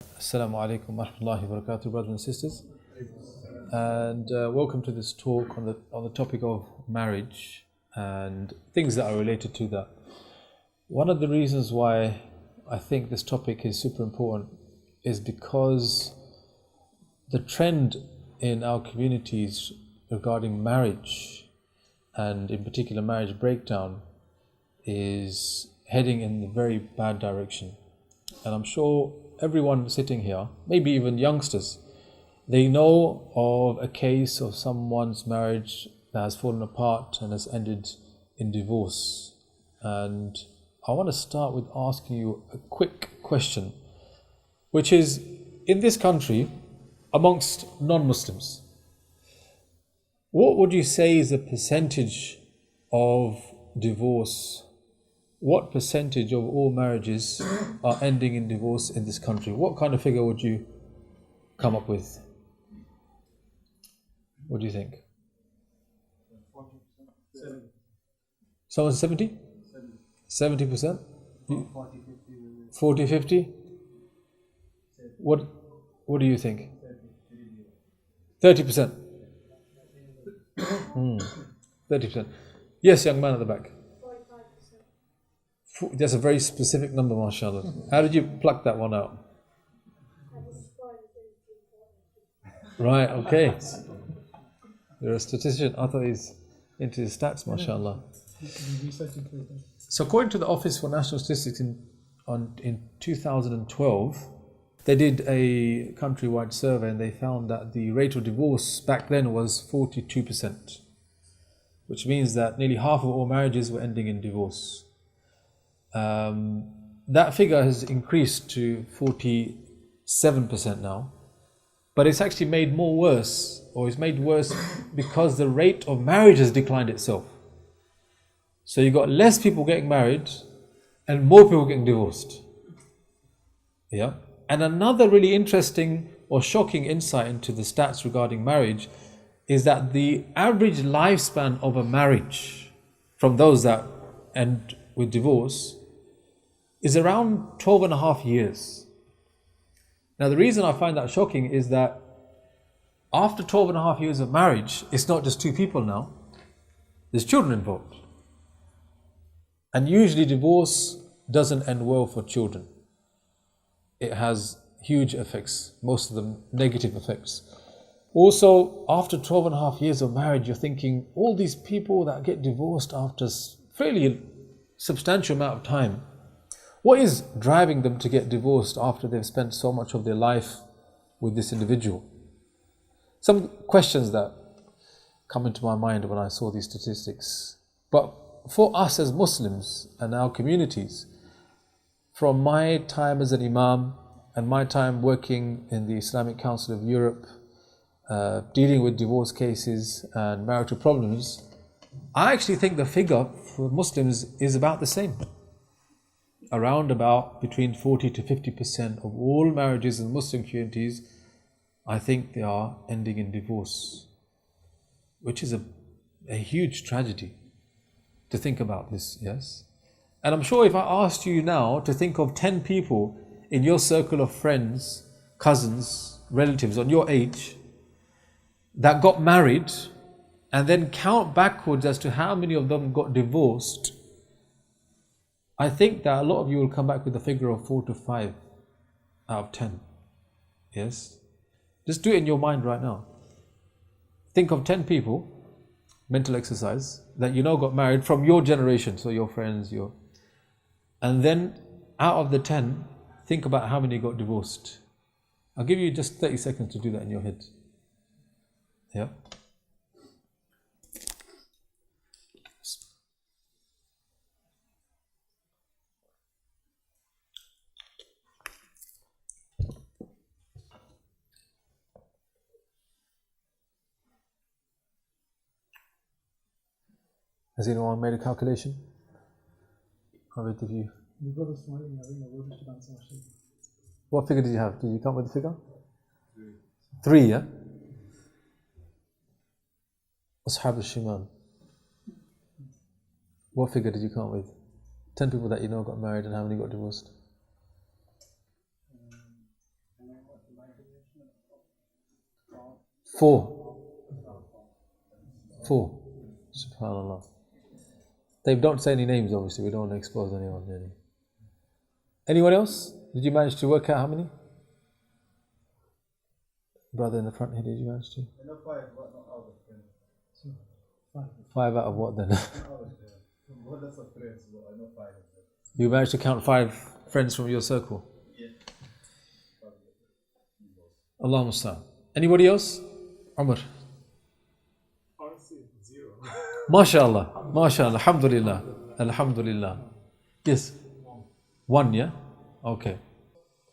Assalamu alaikum wa rahmatullahi wa barakatuh, brothers and sisters, and welcome to this talk on the topic of marriage and things that are related to that. One of the reasons why I think this topic is super important is because the trend in our communities regarding marriage, and in particular marriage breakdown, is heading in a very bad direction. And I'm sure everyone sitting here, maybe even youngsters, they know of a case of someone's marriage that has fallen apart and has ended in divorce. And I want to start with asking you a quick question, which is, in this country, amongst non-Muslims, what would you say is the percentage of divorce? What percentage of all marriages are ending in divorce in this country? What kind of figure would you come up with? What do you think? 40%. Someone 70? 70%? 40, 50? What do you think? 30%? 30%. Yes, young man at the back. That's a very specific number, mashallah. How did you pluck that one out? Right, okay. You're a statistician. I thought he's into his stats, mashallah. So according to the Office for National Statistics in 2012, they did a countrywide survey and they found that the rate of divorce back then was 42%, which means that nearly half of all marriages were ending in divorce. That figure has increased to 47% now, but it's actually made more worse, or it's made worse because the rate of marriage has declined itself. So you've got less people getting married and more people getting divorced. Yeah. And another really interesting or shocking insight into the stats regarding marriage is that the average lifespan of a marriage from those that end with divorce is around 12 and a half years. Now the reason I find that shocking is that after 12 and a half years of marriage, it's not just two people now, there's children involved. And usually divorce doesn't end well for children. It has huge effects, most of them negative effects. Also, after 12 and a half years of marriage, you're thinking, all these people that get divorced after fairly substantial amount of time, what is driving them to get divorced after they've spent so much of their life with this individual? Some questions that come into my mind when I saw these statistics. But for us as Muslims and our communities, from my time as an imam and my time working in the Islamic Council of Europe, dealing with divorce cases and marital problems, I actually think the figure for Muslims is about the same. Around about between 40 to 50% of all marriages in Muslim communities, I think they are ending in divorce, which is a huge tragedy to think about this, yes? And I'm sure if I asked you now to think of 10 people in your circle of friends, cousins, relatives on your age that got married, and then count backwards as to how many of them got divorced, I think that a lot of you will come back with a figure of 4 to 5 out of 10. Yes? Just do it in your mind right now. Think of 10 people, mental exercise, that you know got married from your generation, so your friends, and then out of the 10, think about how many got divorced. I'll give you just 30 seconds to do that in your head. Yeah? Has anyone made a calculation? How many of you? What figure did you have? Did you come up with the figure? 3, yeah? Ashab al-Shimal. What figure did you come up with? 10 people that you know got married and how many got divorced? Four. Four. SubhanAllah. They don't say any names, obviously. We don't want to expose anyone. Really. Anyone else? Did you manage to work out how many? Brother in the front here, did you manage to? I know five, but not out of 10. Five out of what then? You managed to count 5 friends from your circle? Yeah. Allahumma musta'an. Anybody else? Umar? Honestly, 0. MashaAllah. MashaAllah. Alhamdulillah. Alhamdulillah. Yes? 1, yeah? Okay.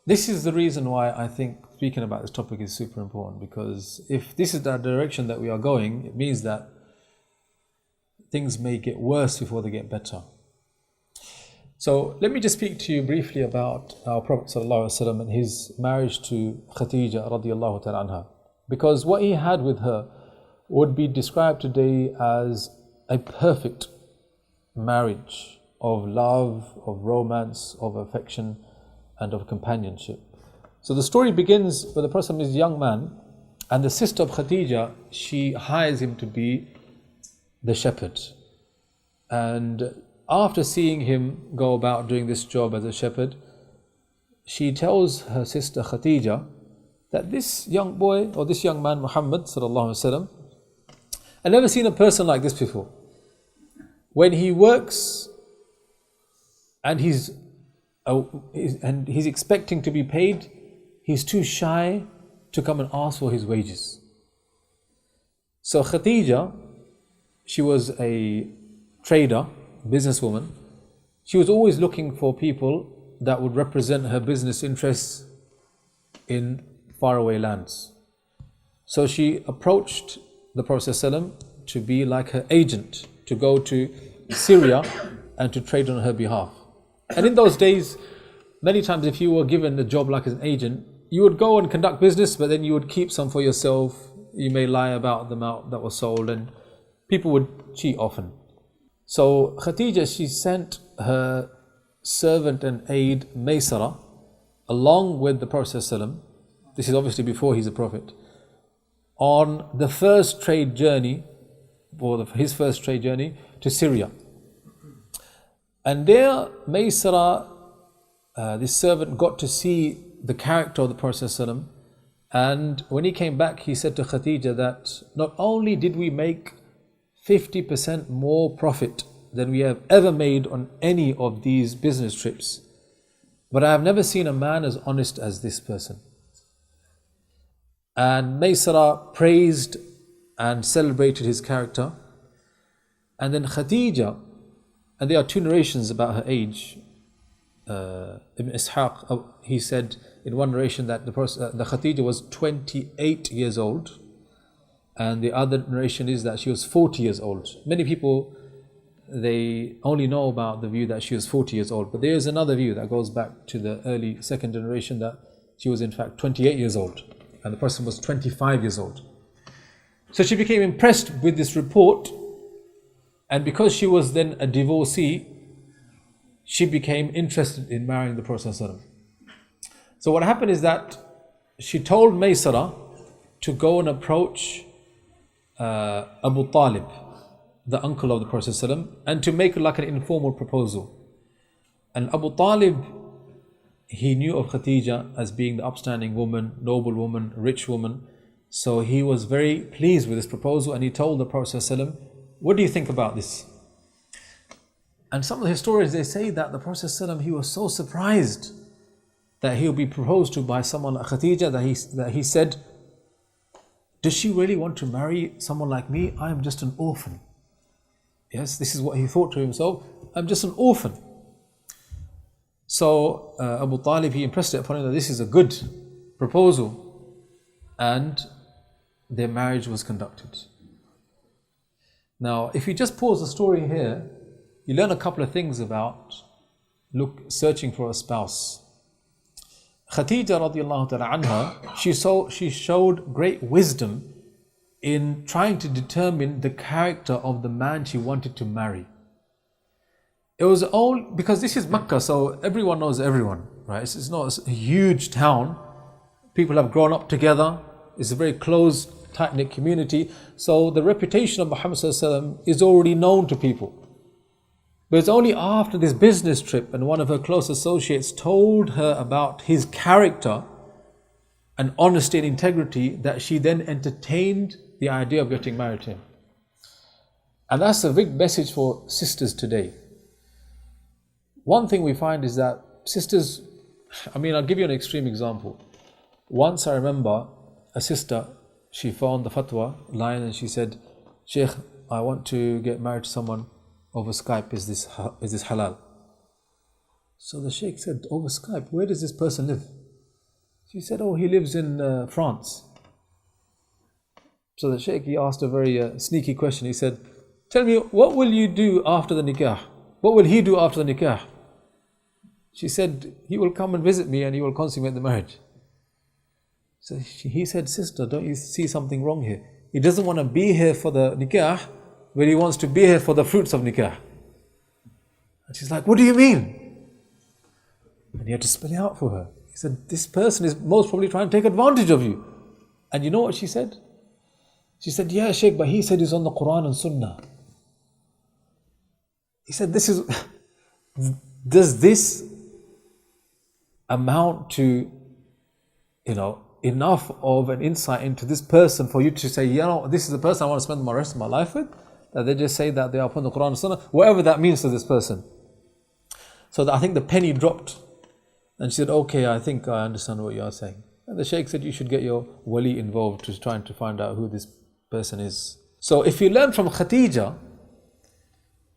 This is the reason why I think speaking about this topic is super important, because if this is the direction that we are going, it means that things may get worse before they get better. So let me just speak to you briefly about our Prophet ﷺ and his marriage to Khadija radiallahu ta'ala anha. Because what he had with her would be described today as a perfect marriage of love, of romance, of affection and of companionship. So the story begins with the Prophet is a young man, and the sister of Khadija, she hires him to be the shepherd. And after seeing him go about doing this job as a shepherd, she tells her sister Khadija that this young boy, or this young man, Muhammad sallallahu alaihi wasallam, I've never seen a person like this before. When he works and he's expecting to be paid, he's too shy to come and ask for his wages. So Khadija, she was a trader, businesswoman. She was always looking for people that would represent her business interests in faraway lands. So she approached the Prophet ﷺ to be like her agent, to go to Syria and to trade on her behalf. And in those days, many times if you were given a job like as an agent, you would go and conduct business, but then you would keep some for yourself. You may lie about the amount that was sold, and people would cheat often. So Khadija, she sent her servant and aide Maysara along with the Prophet ﷺ, this is obviously before he's a prophet, on the first trade journey, or his first trade journey to Syria. And there Maysara, this servant, got to see the character of the Prophet ﷺ, and when he came back he said to Khadija that not only did we make 50% more profit than we have ever made on any of these business trips, but I have never seen a man as honest as this person. And Maysara praised and celebrated his character. And then Khadija, and there are 2 narrations about her age. Ibn Ishaq, he said in one narration that the Khadija was 28 years old, and the other narration is that she was 40 years old. Many people, they only know about the view that she was 40 years old, but there is another view that goes back to the early 2nd generation that she was in fact 28 years old and the person was 25 years old. So she became impressed with this report, and because she was then a divorcee, she became interested in marrying the Prophet ﷺ. So what happened is that she told Maysara to go and approach Abu Talib, the uncle of the Prophet ﷺ, and to make like an informal proposal. And Abu Talib, he knew of Khadija as being the upstanding woman, noble woman, rich woman. So he was very pleased with this proposal, and he told the Prophet ﷺ, what do you think about this? And some of the historians, they say that the Prophet ﷺ, he was so surprised that he would be proposed to by someone like Khadija that he said, does she really want to marry someone like me? I am just an orphan. Yes, this is what he thought to himself, I'm just an orphan. So Abu Talib, he impressed it upon him that this is a good proposal, and their marriage was conducted. Now, if you just pause the story here, you learn a couple of things about searching for a spouse. Khadija radiallahu ta'ala anha, she showed great wisdom in trying to determine the character of the man she wanted to marry. It was all because this is Makkah, so everyone knows everyone, right? It's not a huge town, People have grown up together. It's a very close, tight-knit community. So the reputation of Muhammad ﷺ is already known to people. But it's only after this business trip and one of her close associates told her about his character and honesty and integrity that she then entertained the idea of getting married to him. And that's a big message for sisters today. One thing we find is that sisters, I'll give you an extreme example. Once I remember a sister, she found the fatwa line and she said, Sheikh, I want to get married to someone over Skype. Is this halal? So the Sheikh said, over Skype, where does this person live? She said, oh, he lives in France. So the Sheikh, he asked a very sneaky question. He said, tell me, what will you do after the nikah? What will he do after the nikah? She said, he will come and visit me and he will consummate the marriage. So he said, sister, don't you see something wrong here? He doesn't want to be here for the nikah, but he wants to be here for the fruits of nikah. And she's like, what do you mean? And he had to spell it out for her. He said, this person is most probably trying to take advantage of you. And you know what she said? She said, yeah, Sheikh, but he said he's on the Quran and Sunnah. He said, does this amount to, enough of an insight into this person for you to say, this is the person I want to spend the rest of my life with? That they just say that they are upon the Quran and Sunnah, whatever that means to this person. So I think the penny dropped. And she said, okay, I think I understand what you are saying. And the Shaykh said, you should get your wali involved to trying to find out who this person is. So if you learn from Khadija,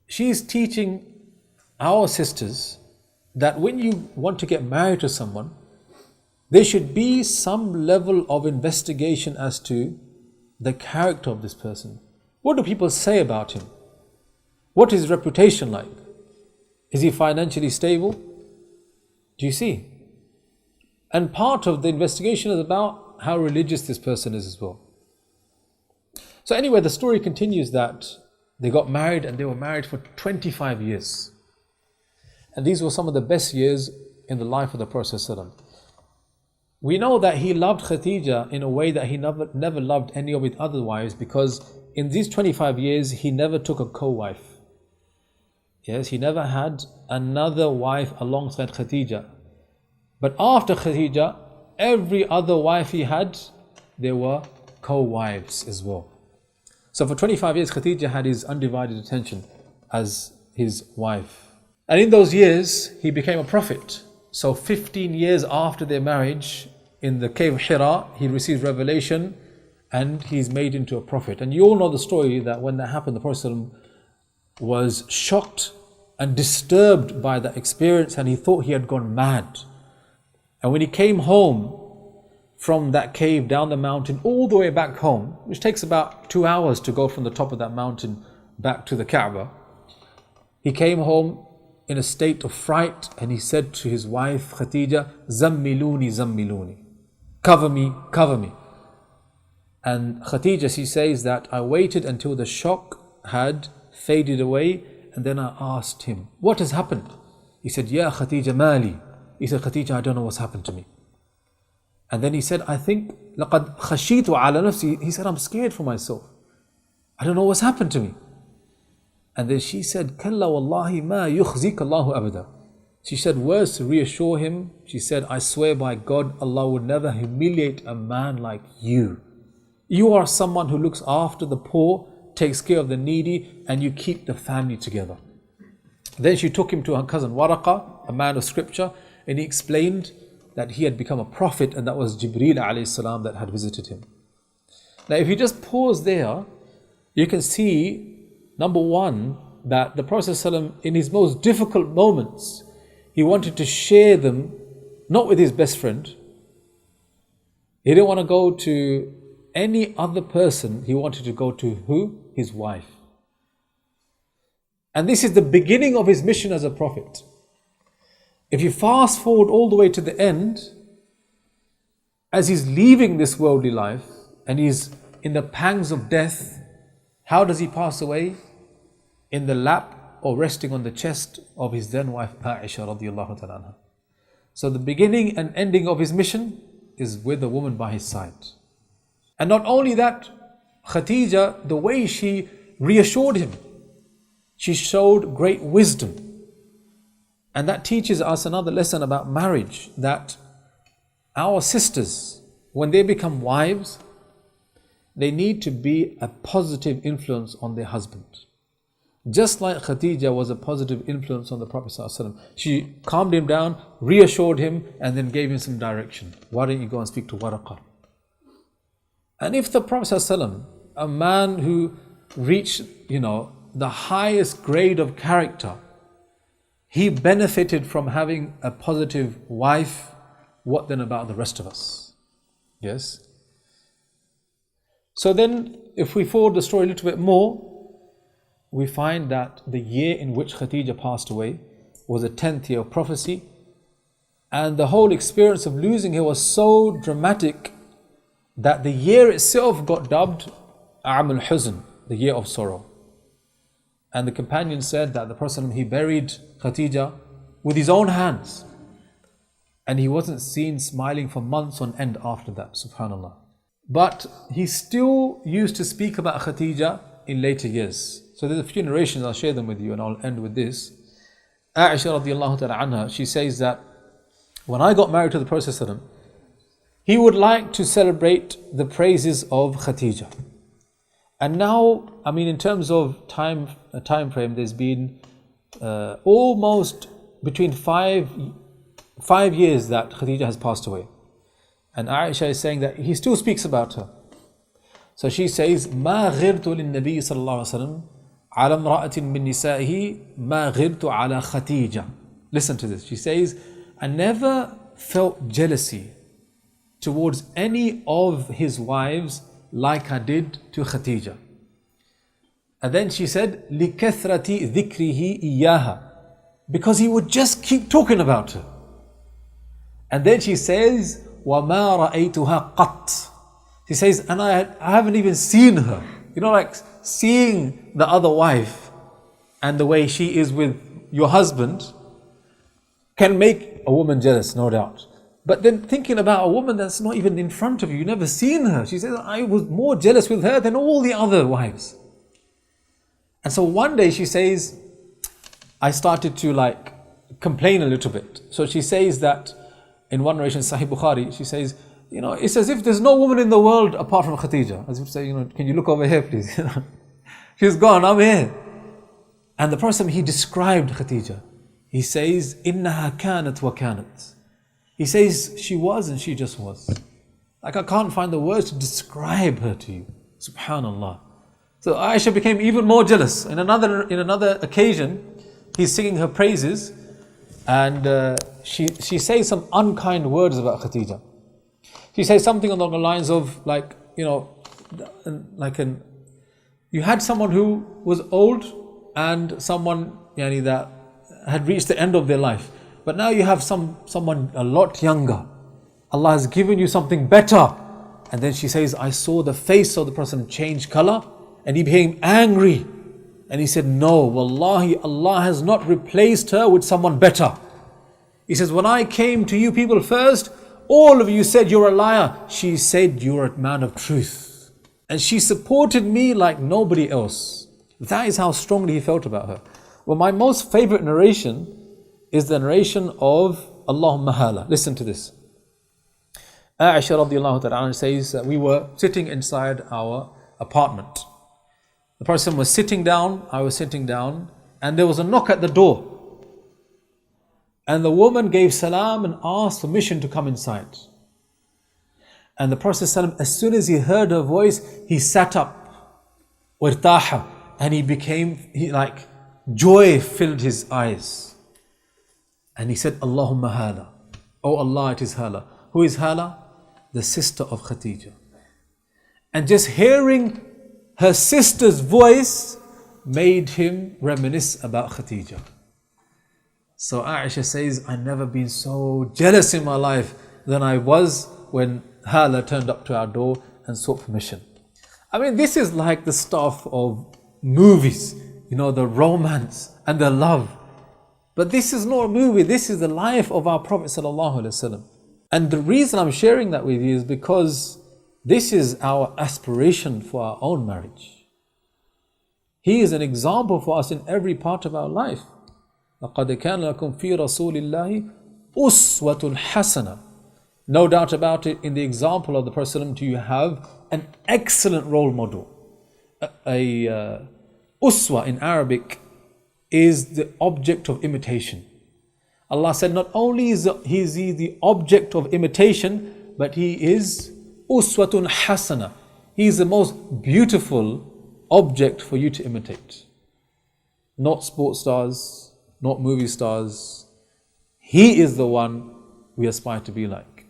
she's teaching our sisters that when you want to get married to someone, there should be some level of investigation as to the character of this person. What do people say about him? What is his reputation like? Is he financially stable? Do you see? And part of the investigation is about how religious this person is as well. So anyway, the story continues that they got married and they were married for 25 years. And these were some of the best years in the life of the Prophet ﷺ. We know that he loved Khadija in a way that he never loved any of his other wives, because in these 25 years he never took a co-wife. Yes, he never had another wife alongside Khadija. But after Khadija, every other wife he had, there were co-wives as well. So for 25 years, Khadija had his undivided attention as his wife. And in those years, he became a prophet. So 15 years after their marriage, in the cave of Hira, he received revelation and he's made into a prophet. And you all know the story that when that happened, the Prophet ﷺ was shocked and disturbed by that experience, and he thought he had gone mad. And when he came home from that cave down the mountain all the way back home, which takes about 2 hours to go from the top of that mountain back to the Kaaba, he came home in a state of fright, and he said to his wife Khadija, Zammiluni, Zammiluni, cover me, cover me. And Khadija, she says that I waited until the shock had faded away, and then I asked him, what has happened? He said, Ya Khadija Mali. He said, Khadija, I don't know what's happened to me. And then he said, I think, لَقَدْ خَشِيتُ عَلَى نَفْسِي. He said, I'm scared for myself. I don't know what's happened to me. And then she said, كَلَّا وَاللَّهِ مَا يُخْزِيكَ اللَّهُ أَبَدًا. She said words to reassure him. She said, I swear by God, Allah would never humiliate a man like you. You are someone who looks after the poor, takes care of the needy, and you keep the family together. Then she took him to her cousin Waraqa, a man of scripture, and he explained that he had become a prophet, and that was Jibreel alayhi salam that had visited him. Now if you just pause there, you can see, number one, that the Prophet ﷺ, in his most difficult moments, he wanted to share them not with his best friend. He didn't want to go to any other person. He wanted to go to who? His wife. And this is the beginning of his mission as a prophet. If you fast forward all the way to the end, as he's leaving this worldly life and he's in the pangs of death, how does he pass away? In the lap or resting on the chest of his then wife Aisha radiallahu ta'ala anha. So the beginning and ending of his mission is with a woman by his side. And not only that, Khadija, the way she reassured him, she showed great wisdom. And that teaches us another lesson about marriage, that our sisters, when they become wives, they need to be a positive influence on their husband. Just like Khadija was a positive influence on the Prophet ﷺ. She calmed him down, reassured him, and then gave him some direction. Why don't you go and speak to Waraqah? And if the Prophet ﷺ, a man who reached, the highest grade of character, he benefited from having a positive wife, what then about the rest of us? Yes? So then, if we forward the story a little bit more, we find that the year in which Khadija passed away was a 10th year of prophecy, and the whole experience of losing her was so dramatic that the year itself got dubbed Aam al-Huzn, the year of sorrow. And the companion said that the Prophet, he buried Khadija with his own hands, and he wasn't seen smiling for months on end after that, subhanallah. But he still used to speak about Khadija in later years. So there's a few narrations, I'll share them with you, and I'll end with this. Aisha radiallahu ta'ala anha, she says that when I got married to the Prophet ﷺ, he would like to celebrate the praises of Khadija. And now, in terms of time frame, there's been almost between 5 years that Khadija has passed away. And Aisha is saying that he still speaks about her. So she says, ما غرت للنبي صلى الله عليه وسلم على امرأة من نسائه ما غرت على خديجة. Listen to this. She says, I never felt jealousy towards any of his wives like I did to Khadija. And then she said, لكثرة ذكره إياها, because he would just keep talking about her. And then she says, وما رأيتها قط. She says, and I haven't even seen her. Like seeing the other wife and the way she is with your husband can make a woman jealous, no doubt. But then thinking about a woman that's not even in front of you, you've never seen her. She says, I was more jealous with her than all the other wives. And so one day she says, I started to complain a little bit. So she says that in one narration, Sahih Bukhari, she says, it's as if there's no woman in the world apart from Khadija. As if to say, can you look over here, please? She's gone, I'm here. And the Prophet, he described Khadija. He says, إِنَّهَا كَانَتْ وَكَانَتْ. He says, she was and she just was. I can't find the words to describe her to you. Subhanallah. So Aisha became even more jealous. In another occasion, he's singing her praises, and she says some unkind words about Khadija. She says something along the lines of you had someone who was old and someone that had reached the end of their life. But now you have someone a lot younger. Allah has given you something better. And then she says, I saw the face of the person change color and he became angry. And he said, no, wallahi, Allah has not replaced her with someone better. He says, when I came to you people first, all of you said you're a liar. She said you're a man of truth. And she supported me like nobody else. That is how strongly he felt about her. Well, my most favorite narration is the narration of Allahumma hala. Listen to this. Aisha radiallahu ta'ala says that we were sitting inside our apartment. The person was sitting down, I was sitting down, and there was a knock at the door. And the woman gave salam and asked permission to come inside. And the Prophet ﷺ, as soon as he heard her voice, he sat up. وَارْتَاحَ. And joy filled his eyes. And he said, Allahumma hala. Oh Allah, it is Hala. Who is Hala? The sister of Khadija. And just hearing her sister's voice made him reminisce about Khadija. So Aisha says, I've never been so jealous in my life than I was when Hala turned up to our door and sought permission. This is like the stuff of movies, the romance and the love. But this is not a movie, this is the life of our Prophet ﷺ. And the reason I'm sharing that with you is because this is our aspiration for our own marriage. He is an example for us in every part of our life. لَقَدْ كَانَ لَكُمْ فِي رَسُولِ اللَّهِ أُسْوَةٌ حَسَنَةٌ. No doubt about it, in the example of the Prophet you have an excellent role model. Uswa in Arabic is the object of imitation. Allah said not only is he the object of imitation, but he is uswatun hasana. He is the most beautiful object for you to imitate. Not sports stars, not movie stars. He is the one we aspire to be like.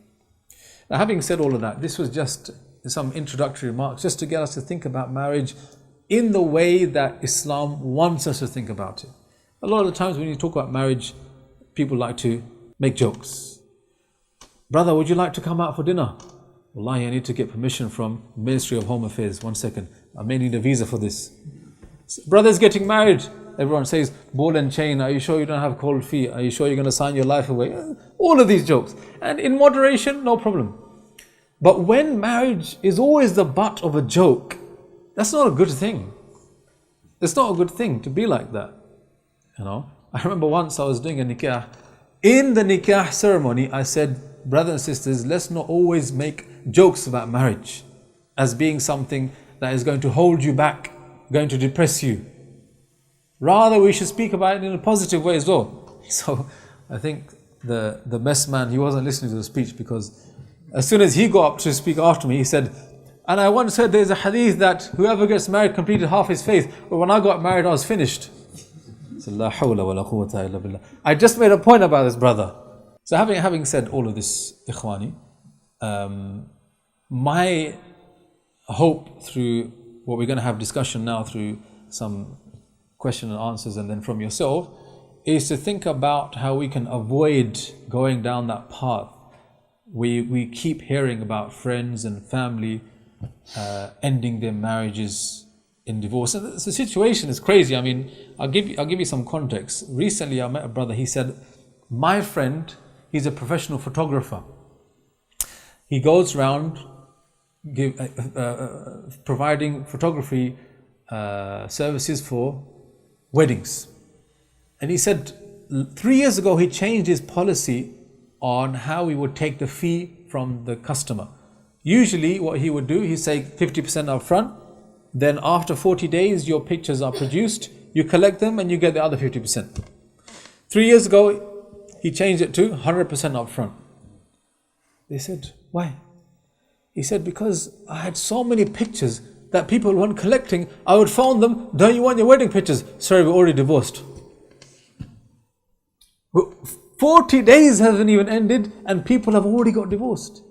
Now, having said all of that, this was just some introductory remarks just to get us to think about marriage in the way that Islam wants us to think about it. A lot of the times when you talk about marriage, people like to make jokes. Brother, would you like to come out for dinner? Wallahi, I need to get permission from Ministry of Home Affairs. 1 second, I may need a visa for this. Brother's getting married. Everyone says, ball and chain, are you sure you don't have cold feet? Are you sure you're going to sign your life away? All of these jokes. And in moderation, no problem. But when marriage is always the butt of a joke, that's not a good thing. It's not a good thing to be like that. You know, I remember once I was doing a nikah. In the nikah ceremony, I said, brothers and sisters, let's not always make jokes about marriage as being something that is going to hold you back, going to depress you. Rather, we should speak about it in a positive way as well. So I think the best man, he wasn't listening to the speech, because as soon as he got up to speak after me, he said, and I once heard there's a hadith that whoever gets married completed half his faith, but when I got married I was finished. I just made a point about this, brother. So having said all of this, ikhwani, my hope through what we're going to have discussion now, through some question and answers and then from yourself, is to think about how we can avoid going down that path. We keep hearing about friends and family ending their marriages in divorce. And the situation is crazy. I mean, I'll give you some context. Recently I met a brother. He said, my friend, he's a professional photographer. He goes around providing photography services for weddings. And he said 3 years ago he changed his policy on how he would take the fee from the customer. Usually what he would do, he'd say 50% up front, then after 40 days your pictures are produced, you collect them and you get the other 50%. 3 years ago he changed it to 100% up front. They said, why? He said, because I had so many pictures that people weren't collecting. I would phone them, don't you want your wedding pictures? Sorry, we're already divorced. 40 days hasn't even ended and people have already got divorced.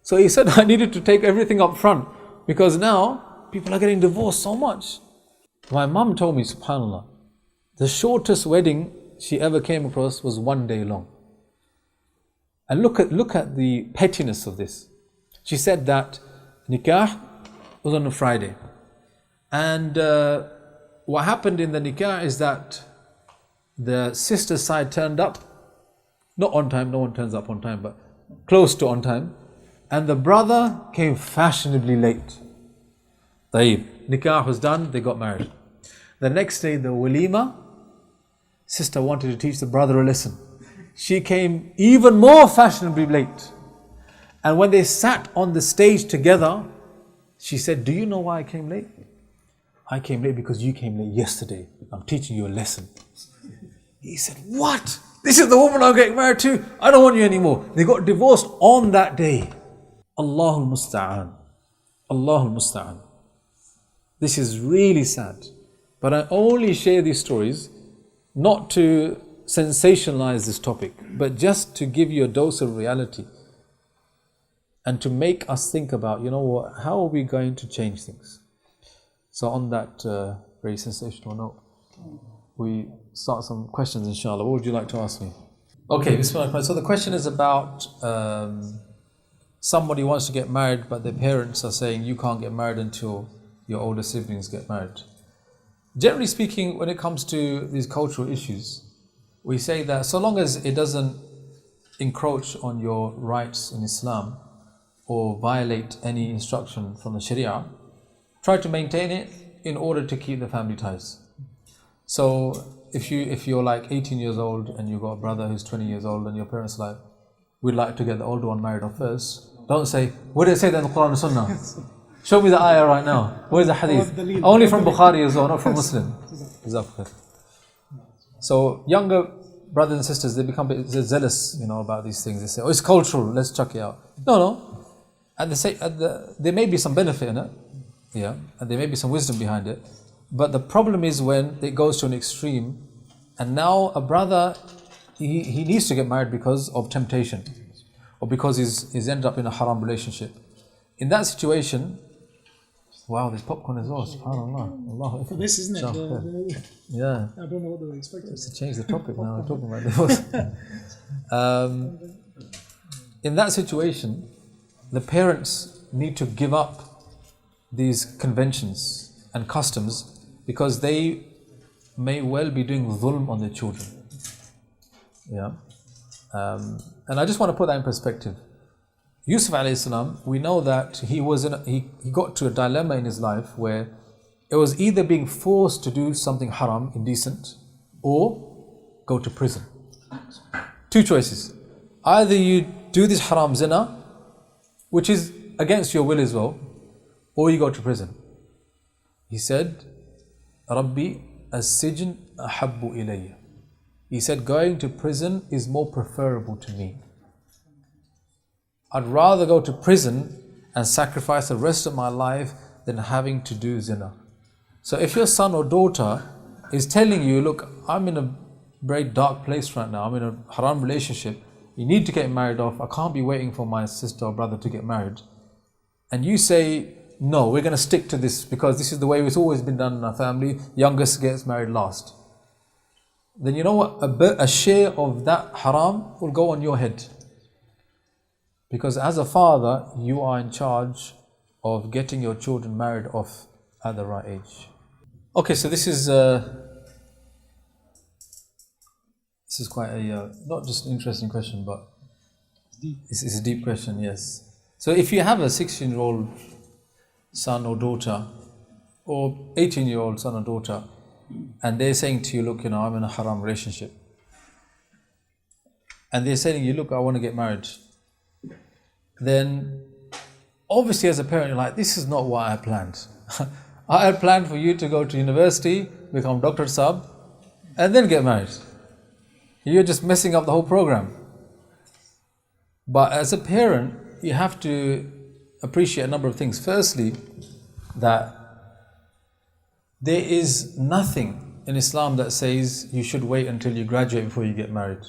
So he said, I needed to take everything up front, because now people are getting divorced so much. My mum told me, subhanAllah, the shortest wedding she ever came across was 1 day long. And look at the pettiness of this. She said that nikah was on a Friday. And what happened in the nikah is that the sister's side turned up, not on time, no one turns up on time, but close to on time. And the brother came fashionably late. Nikah was done, they got married. The next day, the walima, sister wanted to teach the brother a lesson. She came even more fashionably late. And when they sat on the stage together, she said, do you know why I came late? I came late because you came late yesterday. I'm teaching you a lesson. He said, what? This is the woman I'm getting married to? I don't want you anymore. They got divorced on that day. Allahul Musta'an. Allahul Musta'an. This is really sad. But I only share these stories not to sensationalize this topic, but just to give you a dose of reality and to make us think about, you know what, how are we going to change things? So on that very sensational note, we start some questions, inshallah. What would you like to ask me? Okay, bismillah. So the question is about somebody wants to get married, but their parents are saying you can't get married until your older siblings get married. Generally speaking, when it comes to these cultural issues, we say that so long as it doesn't encroach on your rights in Islam or violate any instruction from the Sharia, try to maintain it in order to keep the family ties. So if you're like 18 years old and you've got a brother who's 20 years old and your parents are like, we'd like to get the older one married off first, don't say, what did it say that in the Quran and Sunnah? Show me the ayah right now. Where's the hadith? Only from Bukhari as well, not from Muslim. So younger brothers and sisters, they become a bit zealous, about these things. They say, oh, it's cultural, let's chuck it out. No. There may be some benefit in it, and there may be some wisdom behind it. But the problem is when it goes to an extreme, and now a brother, he needs to get married because of temptation, or because he's ended up in a haram relationship. In that situation, wow, there's popcorn as well. SubhanAllah. Allah. For this, isn't it? Yeah. I don't know what they were expecting. Just to change the topic now, we're talking about divorce. In that situation, the parents need to give up these conventions and customs because they may well be doing dhulm on their children. And I just want to put that in perspective. Yusuf alayhi salam, we know that he got to a dilemma in his life where it was either being forced to do something haram, indecent, or go to prison. Two choices. Either you do this haram zina, which is against your will as well, or you go to prison. He said, Rabbi as-sijn ahabbu ilayya. He said, going to prison is more preferable to me. I'd rather go to prison and sacrifice the rest of my life than having to do zina. So if your son or daughter is telling you, look, I'm in a very dark place right now, I'm in a haram relationship, you need to get married off, I can't be waiting for my sister or brother to get married. And you say, no, we're going to stick to this because this is the way it's always been done in our family, youngest gets married last. Then you know what, a share of that haram will go on your head. Because as a father, you are in charge of getting your children married off at the right age. Okay, so this is quite a, not just an interesting question, but it's a deep question, yes. So if you have a 16-year-old son or daughter, or 18-year-old son or daughter, and they're saying to you, look, I'm in a haram relationship. And they're saying to you, look, I want to get married. Then obviously as a parent you're like, this is not what I had planned. I had planned for you to go to university, become Dr. Sab, and then get married. You're just messing up the whole program. But as a parent, you have to appreciate a number of things. Firstly, that there is nothing in Islam that says you should wait until you graduate before you get married.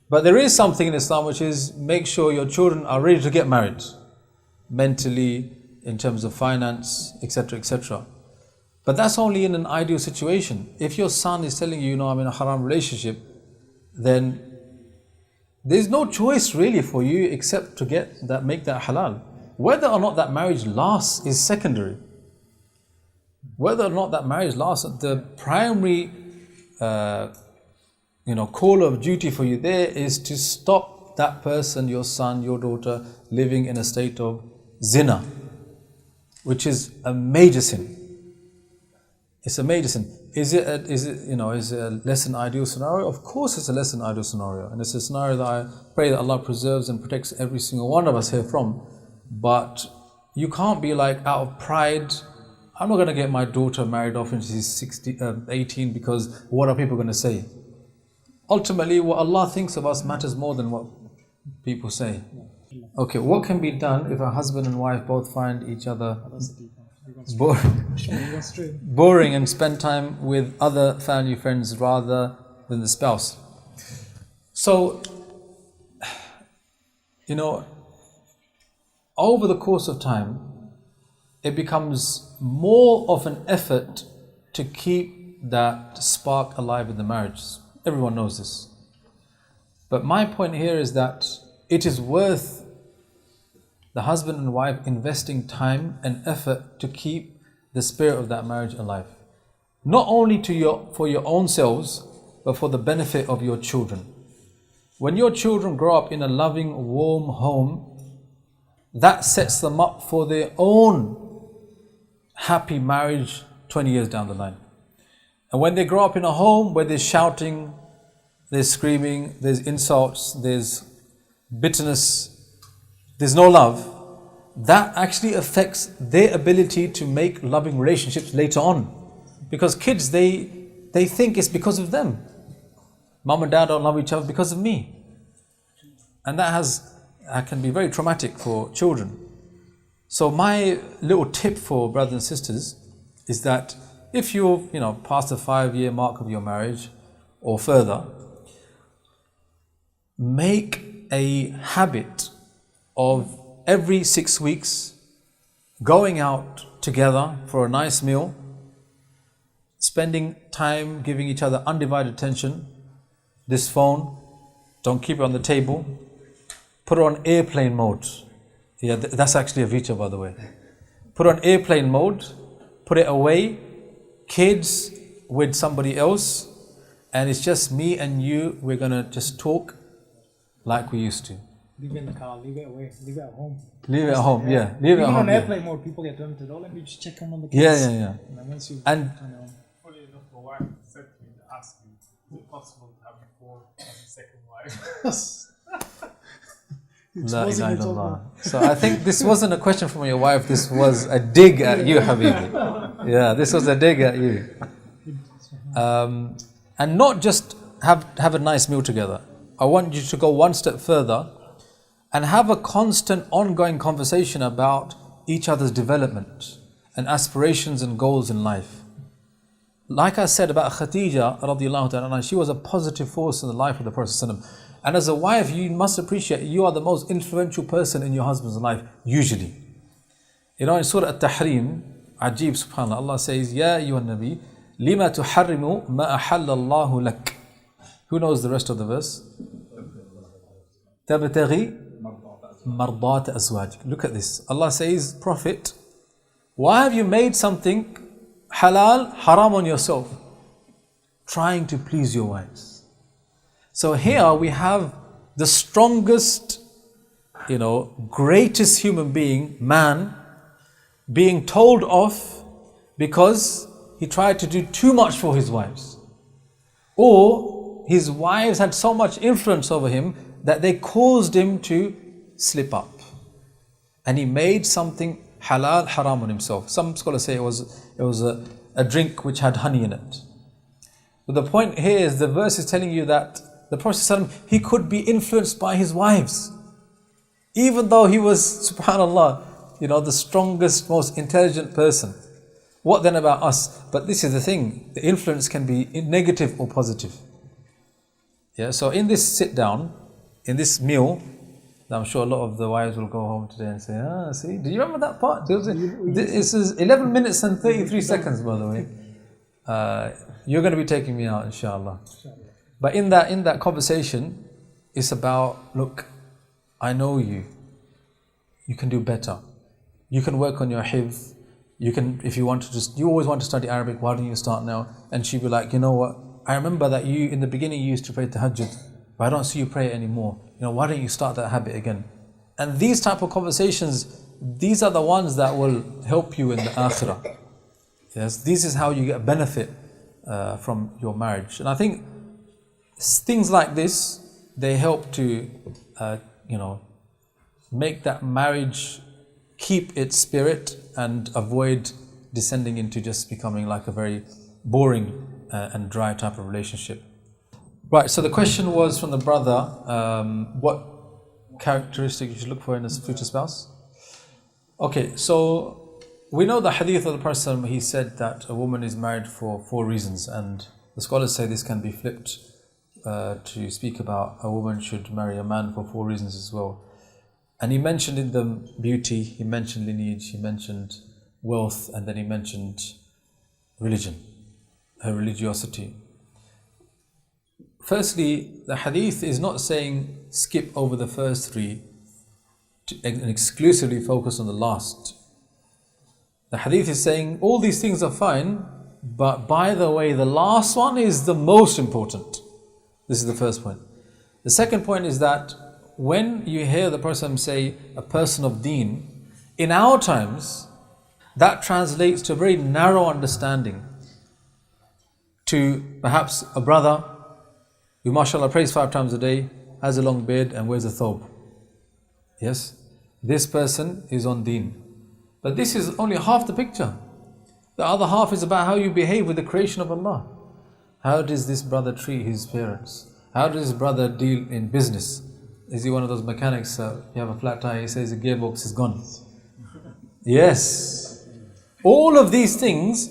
But there is something in Islam which is make sure your children are ready to get married, mentally, in terms of finance, etc., etc. But that's only in an ideal situation. If your son is telling you, I'm in a haram relationship, then there's no choice really for you except to make that halal. Whether or not that marriage lasts is secondary. Whether or not that marriage lasts, the primary call of duty for you there is to stop that person, your son, your daughter, living in a state of zina, which is a major sin. It's a major sin. Is it a less than ideal scenario? Of course it's a less than ideal scenario, and it's a scenario that I pray that Allah preserves and protects every single one of us here from. But you can't be like, out of pride, I'm not going to get my daughter married off when she's 18 because what are people going to say? Ultimately, what Allah thinks of us matters more than what people say. Okay, what can be done if a husband and wife both find each other boring and spend time with other family friends rather than the spouse? So, over the course of time, it becomes more of an effort to keep that spark alive in the marriage. Everyone knows this. But my point here is that it is worth the husband and wife investing time and effort to keep the spirit of that marriage alive. Not only for your own selves, but for the benefit of your children. When your children grow up in a loving, warm home, that sets them up for their own happy marriage 20 years down the line. And when they grow up in a home where there's shouting, there's screaming, there's insults, there's bitterness, there's no love, that actually affects their ability to make loving relationships later on. Because kids, they think it's because of them. Mom and dad don't love each other because of me. And that can be very traumatic for children. So my little tip for brothers and sisters is that if you're, past the 5-year mark of your marriage or further, make a habit of every 6 weeks going out together for a nice meal, spending time giving each other undivided attention. This phone, don't keep it on the table. Put it on airplane mode. Yeah, that's actually a feature, by the way. Put it on airplane mode, put it away, kids with somebody else, and it's just me and you. We're going to just talk like we used to. Leave it in the car, leave it away, leave it at home. Leave it at home, yeah. Leave it at home. On airplane mode, people get tempted. Oh, let me just check on the kids. Yeah. And then once you Funny enough, my wife said to me to ask you, is it possible to have you four as a second wife? La ilaha illallah. So I think this wasn't a question from your wife, this was a dig at you, Habibi. Yeah, this was a dig at you. And not just have a nice meal together. I want you to go one step further and have a constant ongoing conversation about each other's development and aspirations and goals in life. Like I said about Khadija radiallahu ta'ala, she was a positive force in the life of the Prophet ﷺ. And as a wife, you must appreciate you are the most influential person in your husband's life, usually. In Surah At-Tahrim, Ajib, subhanAllah, Allah says, Ya ayyuhan nabi, lima tuharrimu ma ahallallahu lak. Who knows the rest of the verse? Tabtaghi mardat azwaj. Look at this. Allah says, Prophet, why have you made something halal, haram on yourself? Trying to please your wives. So here we have the strongest, greatest human being, man, being told off because he tried to do too much for his wives. Or his wives had so much influence over him that they caused him to slip up. And he made something halal, haram on himself. Some scholars say it was a drink which had honey in it. But the point here is the verse is telling you that the Prophet ﷺ, he could be influenced by his wives. Even though he was, subhanAllah, the strongest, most intelligent person. What then about us? But this is the thing, the influence can be negative or positive. Yeah. So in this sit down, in this meal, I'm sure a lot of the wives will go home today and say, see, do you remember that part? This is 11 minutes and 33 seconds, by the way. You're going to be taking me out, inshallah. But in that conversation, it's about, look, I know you. You can do better. You can work on your hifz. You can, if you want to you always want to study Arabic, why don't you start now? And she'd be like, you know what? I remember that you, in the beginning, you used to pray tahajjud, but I don't see you pray it anymore. Why don't you start that habit again? And these type of conversations, these are the ones that will help you in the akhirah. Yes, this is how you get a benefit from your marriage. And I think things like this, they help to, make that marriage keep its spirit and avoid descending into just becoming like a very boring and dry type of relationship. Right, so the question was from the brother, what characteristic you should look for in a future spouse? Okay, so we know the hadith of the Prophet, he said that a woman is married for 4 reasons, and the scholars say this can be flipped to speak about a woman should marry a man for 4 reasons as well. And he mentioned in them beauty, he mentioned lineage, he mentioned wealth, and then he mentioned religion, her religiosity. Firstly, the hadith is not saying skip over the first 3 and exclusively focus on the last. The hadith is saying all these things are fine, but by the way, the last one is the most important. This is the first point. The second point is that when you hear the Prophet say a person of deen, in our times, that translates to a very narrow understanding. To perhaps a brother who, mashallah, prays 5 times a day, has a long beard and wears a thobe. Yes, this person is on deen. But this is only half the picture. The other half is about how you behave with the creation of Allah. How does this brother treat his parents? How does this brother deal in business? Is he one of those mechanics, you have a flat tire, he says the gearbox is gone. Yes. All of these things,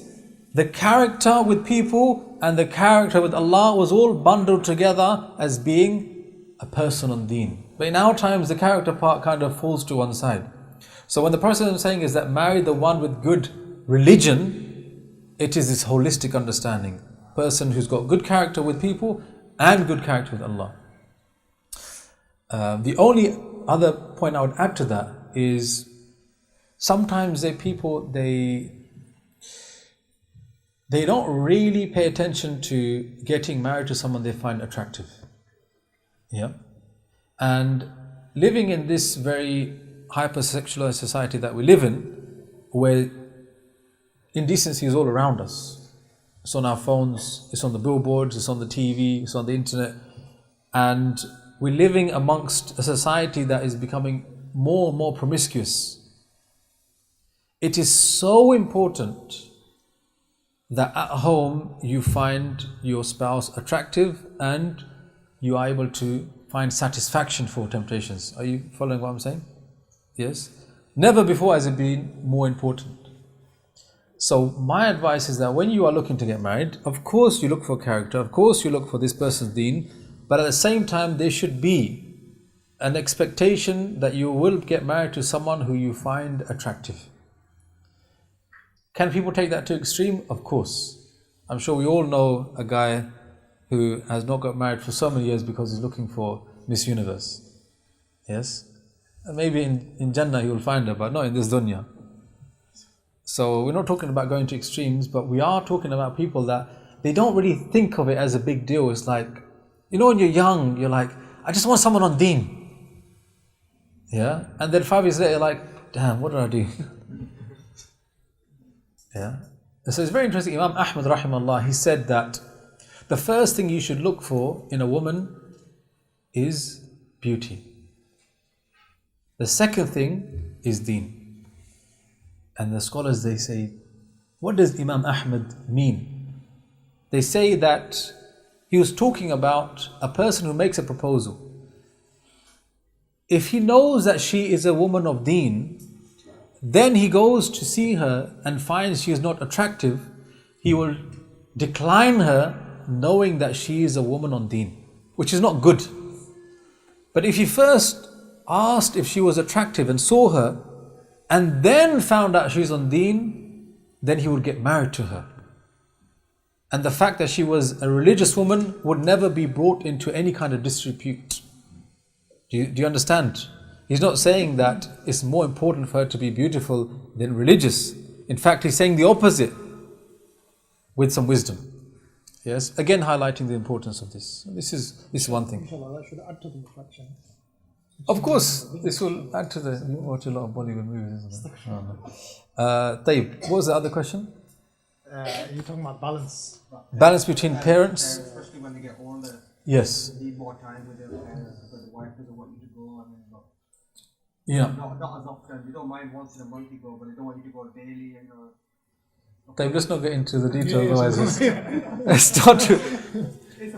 the character with people and the character with Allah was all bundled together as being a person on deen. But in our times, the character part kind of falls to one side. So when the Prophet is saying is that marry the one with good religion, it is this holistic understanding. Person who's got good character with people and good character with Allah. The only other point I would add to that is sometimes people they don't really pay attention to getting married to someone they find attractive. Yeah. And living in this very hypersexualized society that we live in, where indecency is all around us. It's on our phones, it's on the billboards, it's on the TV, it's on the internet. And we're living amongst a society that is becoming more and more promiscuous. It is so important that at home you find your spouse attractive and you are able to find satisfaction for temptations. Are you following what I'm saying? Yes? Never before has it been more important. So my advice is that when you are looking to get married, of course you look for character, of course you look for this person's deen, but at the same time there should be an expectation that you will get married to someone who you find attractive. Can people take that to extreme? Of course. I'm sure we all know a guy who has not got married for so many years because he's looking for Miss Universe. Yes? And maybe in Jannah he will find her, but not in this dunya. So we're not talking about going to extremes, but we are talking about people that they don't really think of it as a big deal. It's like, you know, when you're young, you're like, I just want someone on deen. Yeah? And then 5 years later, you're like, damn, what did I do? Yeah. So it's very interesting. Imam Ahmad rahimahullah, he said that the first thing you should look for in a woman is beauty. The second thing is deen. And the scholars, they say, what does Imam Ahmad mean? They say that he was talking about a person who makes a proposal. If he knows that she is a woman of deen, then he goes to see her and finds she is not attractive, he will decline her knowing that she is a woman on deen, which is not good. But if he first asked if she was attractive and saw her and then found out she's on deen, then he would get married to her. And the fact that she was a religious woman would never be brought into any kind of disrepute. Do you understand? He's not saying that it's more important for her to be beautiful than religious. In fact, he's saying the opposite with some wisdom. Yes, again highlighting the importance of this. This is one thing. Inshallah, that should add to the reflection. Of course, this will add to the. You watch a lot of Bollywood movies, isn't it? Tayyib, what was the other question? You're talking about balance. Balance between parents. Especially when they get older. Yes. They need more time with their parents because the wife doesn't want you to go. Yeah. Not as often. They don't mind once in a month you go, but they don't want you to go daily and Tayyib, let's not get into the details, otherwise let's start to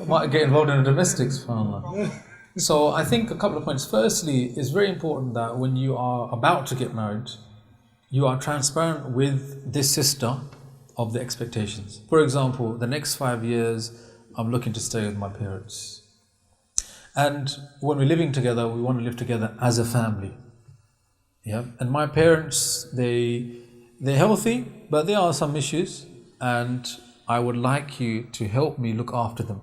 might get involved in the domestics. SubhanAllah. So I think a couple of points. Firstly, it's very important that when you are about to get married, you are transparent with this sister of the expectations. For example, the next 5 years, I'm looking to stay with my parents. And when we're living together, we want to live together as a family. Yeah. And my parents, they're healthy, but there are some issues, and I would like you to help me look after them.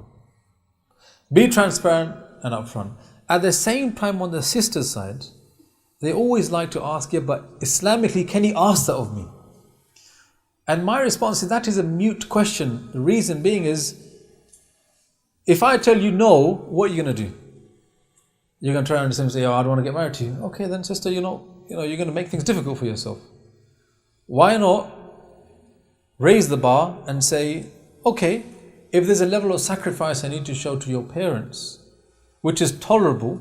Be transparent and upfront. At the same time, on the sister's side, they always like to ask, yeah, but Islamically, can he ask that of me? And my response is, that is a mute question. The reason being is, if I tell you no, what are you going to do? You're going to try and understand and say, oh, I don't want to get married to you. Okay, then sister, you're going to make things difficult for yourself. Why not raise the bar and say, okay, if there's a level of sacrifice I need to show to your parents, which is tolerable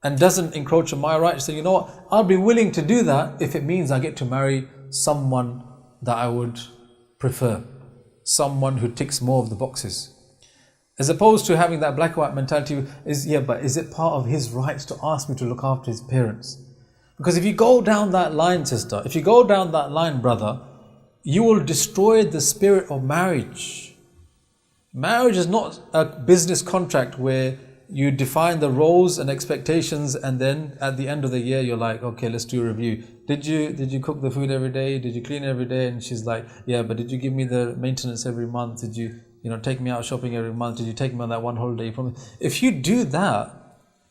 and doesn't encroach on my rights, then you know what, I'll be willing to do that if it means I get to marry someone that I would prefer, someone who ticks more of the boxes. As opposed to having that black and white mentality but is it part of his rights to ask me to look after his parents? Because if you go down that line, sister, if you go down that line, brother, you will destroy the spirit of marriage. Marriage is not a business contract where you define the roles and expectations and then at the end of the year you're like, okay, let's do a review. Did you cook the food every day? Did you clean every day? And she's like, yeah, but did you give me the maintenance every month? Did you take me out shopping every month? Did you take me on that one holiday? If you do that,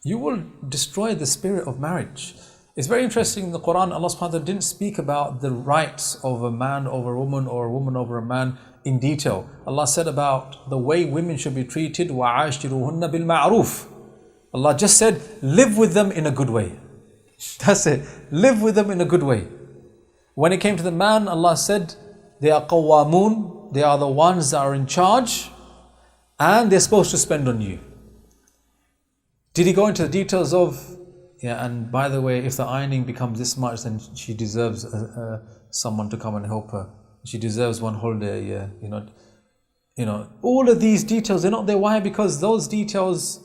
you will destroy the spirit of marriage. It's very interesting in the Quran, Allah subhanahu wa ta'ala didn't speak about the rights of a man over a woman or a woman over a man in detail. Allah said about the way women should be treated, وَعَاشِرُهُنَّ بِالْمَعْرُوفِ. Allah just said, live with them in a good way. That's it. Live with them in a good way. When it came to the man, Allah said, they are qawwamun, they are the ones that are in charge, and they're supposed to spend on you. Did he go into the details of, and by the way, if the ironing becomes this much, then she deserves someone to come and help her. She deserves one holiday a year. All of these details, they're not there. Why? Because those details,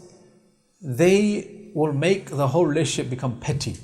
they will make the whole relationship become petty.